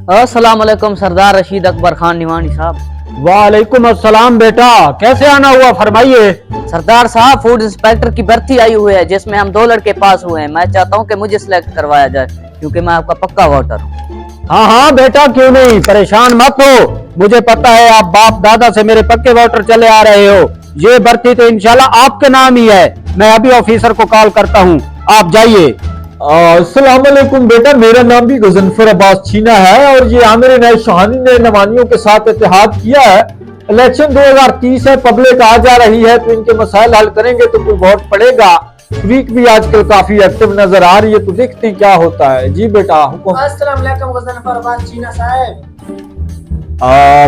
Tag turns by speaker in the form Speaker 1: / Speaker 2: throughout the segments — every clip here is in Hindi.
Speaker 1: अस्सलाम वालेकुम सरदार रशीद अकबर खान निवानी साहब।
Speaker 2: वालेकुम अस्सलाम बेटा, कैसे आना हुआ फरमाइए।
Speaker 1: सरदार साहब, फूड इंस्पेक्टर की भर्ती आई हुई है जिसमें हम 2 लड़के पास हुए हैं। मैं चाहता हूं कि मुझे सिलेक्ट करवाया जाए क्योंकि मैं आपका पक्का वोटर हूं।
Speaker 2: हाँ हाँ बेटा, क्यों नहीं, परेशान मत हो। मुझे पता है आप बाप दादा से मेरे पक्के वोटर चले आ रहे हो। ये भर्ती तो इंशाल्लाह आपके नाम ही है। मैं अभी ऑफिसर को कॉल करता हूँ, आप जाइए। अस्सलाम वालेकुम बेटा, मेरा नाम भी गजनफर अब्बास छीना है और ये आमिर नए शहानी ने नवानियों के साथ इत्तेहाद किया है। इलेक्शन 2030 है, पब्लिक आ जा रही है तो इनके मसाइल हल करेंगे तो कोई वोट पड़ेगा। वीक भी आजकल काफी एक्टिव नजर आ रही है, तो देखते हैं क्या होता है। जी बेटा हुक्म।
Speaker 3: अस्सलाम वालेकुम गजनफर अब्बास छीना साहब।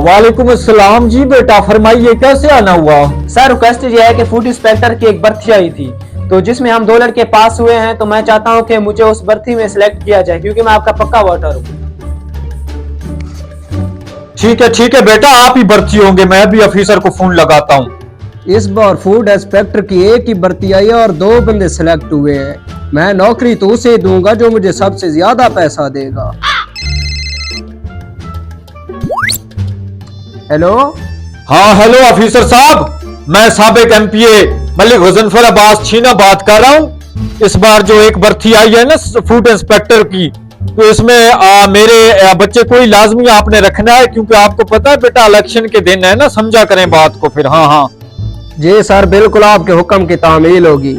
Speaker 2: वालेकुम अस्सलाम। जी बेटा फरमाइए, कैसे आना हुआ।
Speaker 3: सर, रिक्वेस्ट ये है कि फूड इंस्पेक्टर की एक भर्ती आई थी तो जिसमें हम 2 लड़के पास हुए हैं, तो मैं चाहता हूं कि मुझे उस भर्ती में सिलेक्ट किया जाए क्योंकि मैं आपका पक्का वोटर हूं।
Speaker 2: ठीक है बेटा, आप ही भर्ती होंगे। मैं भी ऑफिसर को फोन लगाता हूँ।
Speaker 4: इस बार फूड इंस्पेक्टर की एक ही भर्ती आई है और 2 बंदे सिलेक्ट हुए हैं। मैं नौकरी तो उसे दूंगा जो मुझे सबसे ज्यादा पैसा देगा। हेलो।
Speaker 2: हाँ हेलो ऑफिसर साहब, मैं साबिक एमपीए मलिक गजनफर अब्बास छीना बात कर रहा हूँ। इस बार जो एक भर्ती आई है ना फूड इंस्पेक्टर की, तो इसमें मेरे बच्चे को ही लाजमी आपने रखना है क्योंकि आपको पता है बेटा इलेक्शन के दिन है ना, समझा करें बात को फिर। हाँ हाँ
Speaker 4: जी सर, बिल्कुल आपके हुक्म की तामील होगी।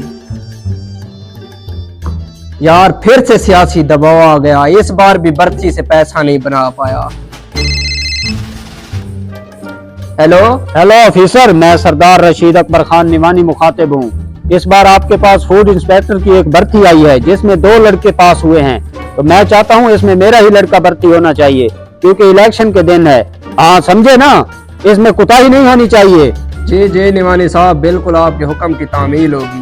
Speaker 4: यार फिर से सियासी दबाव आ गया, इस बार भी भर्ती से पैसा नहीं बना पाया। हेलो
Speaker 2: ऑफिसर, मैं सरदार रशीद अकबर खान निवानी मुखातिब हूँ। इस बार आपके पास फूड इंस्पेक्टर की एक भर्ती आई है जिसमें 2 लड़के पास हुए हैं, तो मैं चाहता हूँ इसमें मेरा ही लड़का भर्ती होना चाहिए क्योंकि इलेक्शन के दिन है। हाँ समझे ना, इसमें कोताही नहीं होनी चाहिए।
Speaker 4: जी जी निवानी साहब, बिल्कुल आपके हुक्म की तामील होगी।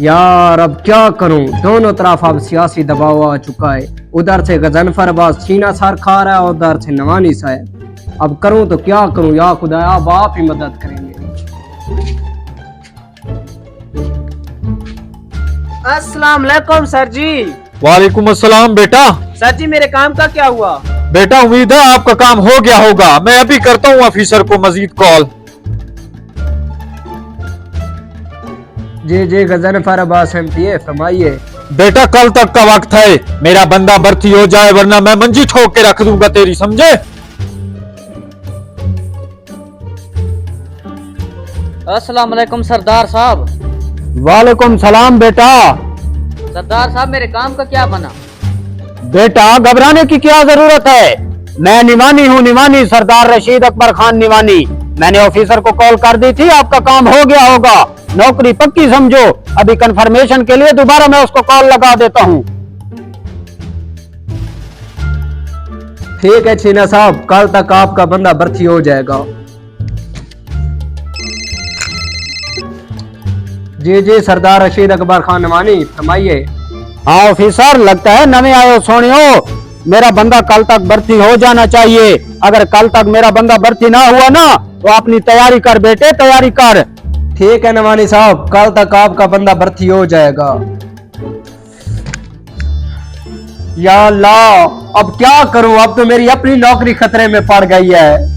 Speaker 4: यार अब क्या करूं, दोनों तरफ अब सियासी दबाव आ चुका है। उधर से गजनफर अब्बास छीना सर खा रहा है, उधर से नवानी साहब। अब करूं तो क्या करूं, या खुदाया अब आप ही मदद करेंगे।
Speaker 3: अस्सलाम वालेकुम सर जी।
Speaker 2: वालेकुम अस्सलाम बेटा।
Speaker 3: सर जी, मेरे काम का क्या हुआ?
Speaker 2: बेटा उम्मीद है आपका काम हो गया होगा। मैं अभी करता हूँ ऑफिसर को मजीद कॉल।
Speaker 4: जी जी गजनफर अब्बास एमपीए फरमाइए।
Speaker 2: बेटा कल तक का वक्त है, मेरा बंदा भर्ती हो जाए वरना मैं मंजी ठोक के रख दूंगा तेरी, समझे।
Speaker 1: अस्सलाम वालेकुम सरदार साहब।
Speaker 2: वालेकुम सलाम बेटा।
Speaker 1: सरदार साहब, मेरे काम का क्या बना?
Speaker 2: बेटा घबराने की क्या जरूरत है, मैं निवानी हूँ, निवानी सरदार रशीद अकबर खान निवानी। मैंने ऑफिसर को कॉल कर दी थी, आपका काम हो गया होगा, नौकरी पक्की समझो। अभी कंफर्मेशन के लिए दोबारा मैं उसको कॉल लगा देता हूँ।
Speaker 4: ठीक है छीना साहब, कल तक आपका बंदा भर्ती हो जाएगा। जी जी सरदार रशीद अकबर खान निवानी फरमाइए।
Speaker 2: हाँ ऑफिसर, लगता है नवे आए हो सोनियो, मेरा बंदा कल तक भर्ती हो जाना चाहिए। अगर कल तक मेरा बंदा भर्ती ना हुआ ना तो अपनी तैयारी कर बेटे, तैयारी कर।
Speaker 4: ठीक है नवानी साहब, कल तक आपका बंदा भर्ती हो जाएगा। या अल्लाह, अब क्या करूं, अब तो मेरी अपनी नौकरी खतरे में पड़ गई है।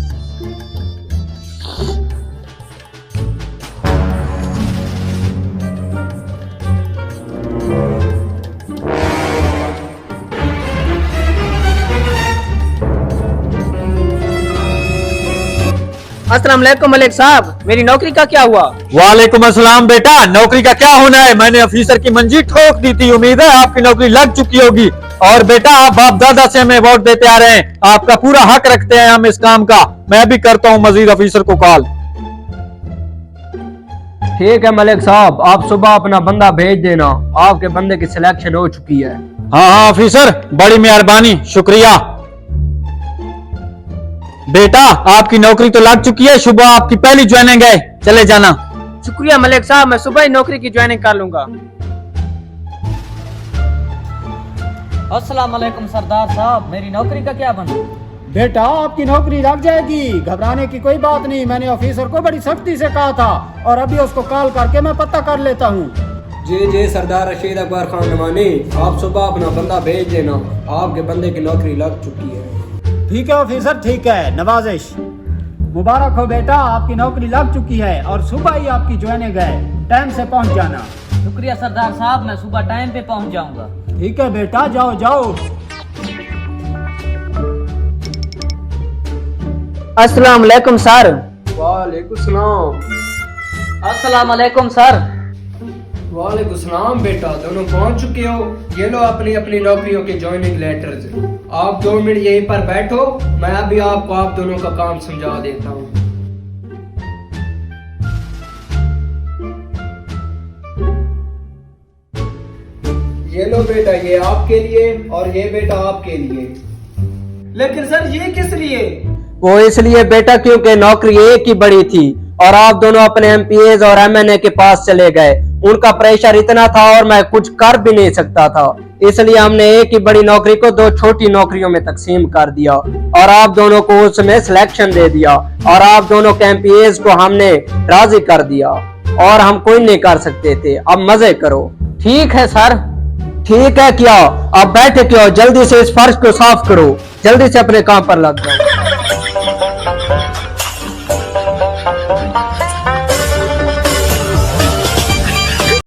Speaker 3: अस्सलाम वालेकुम मलिक साहब, मेरी नौकरी का क्या हुआ?
Speaker 2: वालेकुम अस्सलाम बेटा, नौकरी का क्या होना है, मैंने ऑफिसर की मंजी ठोक दी थी। उम्मीद है आपकी नौकरी लग चुकी होगी। और बेटा आप बाप दादा से हमें वोट देते आ रहे हैं, आपका पूरा हक रखते हैं हम इस काम का। मैं भी करता हूँ मजीद ऑफिसर को कॉल।
Speaker 4: ठीक है मलिक साहब, आप सुबह अपना बंदा भेज देना, आपके बंदे की सिलेक्शन हो चुकी है।
Speaker 2: हाँ हाँ ऑफिसर, बड़ी मेहरबानी, शुक्रिया। बेटा आपकी नौकरी तो लग चुकी है, सुबह आपकी पहली ज्वाइनिंग है, चले जाना।
Speaker 3: शुक्रिया मलिक साहब, मैं सुबह ही नौकरी की ज्वाइनिंग कर लूंगा।
Speaker 1: अस्सलाम वालेकुम सरदार साहब, मेरी नौकरी का क्या बना?
Speaker 5: बेटा आपकी नौकरी लग जाएगी, घबराने की कोई बात नहीं। मैंने ऑफिसर को बड़ी सख्ती से कहा था और अभी उसको कॉल करके मैं पता कर लेता हूँ।
Speaker 4: जी जी सरदार रशीद अकबर खान नवानी, आप सुबह अपना बंदा भेज देना, आपके बंदे की नौकरी लग चुकी है।
Speaker 5: ठीक है ऑफिसर, ठीक है। नवाजिश। मुबारक हो बेटा, आपकी नौकरी लग चुकी है और सुबह ही आपकी ज्वाइनिंग है। टाइम से पहुंच जाना।
Speaker 1: शुक्रिया सरदार साहब, मैं सुबह टाइम पे पहुंच जाऊंगा।
Speaker 5: ठीक है बेटा, जाओ जाओ।
Speaker 3: अस्सलाम वालेकुम सर।
Speaker 4: वालेकुम सलाम।
Speaker 1: अस्सलाम वालेकुम सर।
Speaker 4: वालेकुम सलाम बेटा, दोनों पहुंच चुके हो? ये लो अपनी अपनी नौकरियों के ज्वाइनिंग लेटर्स। आप 2 मिनट यहीं पर बैठो, मैं अभी आपको आप दोनों का काम समझा देता हूँ। ये लो बेटा, ये आपके लिए और ये बेटा आपके लिए।
Speaker 3: लेकिन सर ये किस लिए?
Speaker 4: वो इसलिए बेटा क्योंकि नौकरी एक ही बड़ी थी और आप दोनों अपने एमपीएज और एमएनए के पास चले गए। उनका प्रेशर इतना था और मैं कुछ कर भी नहीं सकता था, इसलिए हमने एक ही बड़ी नौकरी को 2 छोटी नौकरियों में तकसीम कर दिया और आप दोनों को उसमें सिलेक्शन दे दिया और आप दोनों के एमपीएज को हमने राजी कर दिया और हम कोई नहीं कर सकते थे। अब मजे करो।
Speaker 1: ठीक है सर।
Speaker 4: ठीक है क्या? अब बैठे क्यों, जल्दी से इस फर्श को साफ करो, जल्दी से अपने काम पर लग जाओ।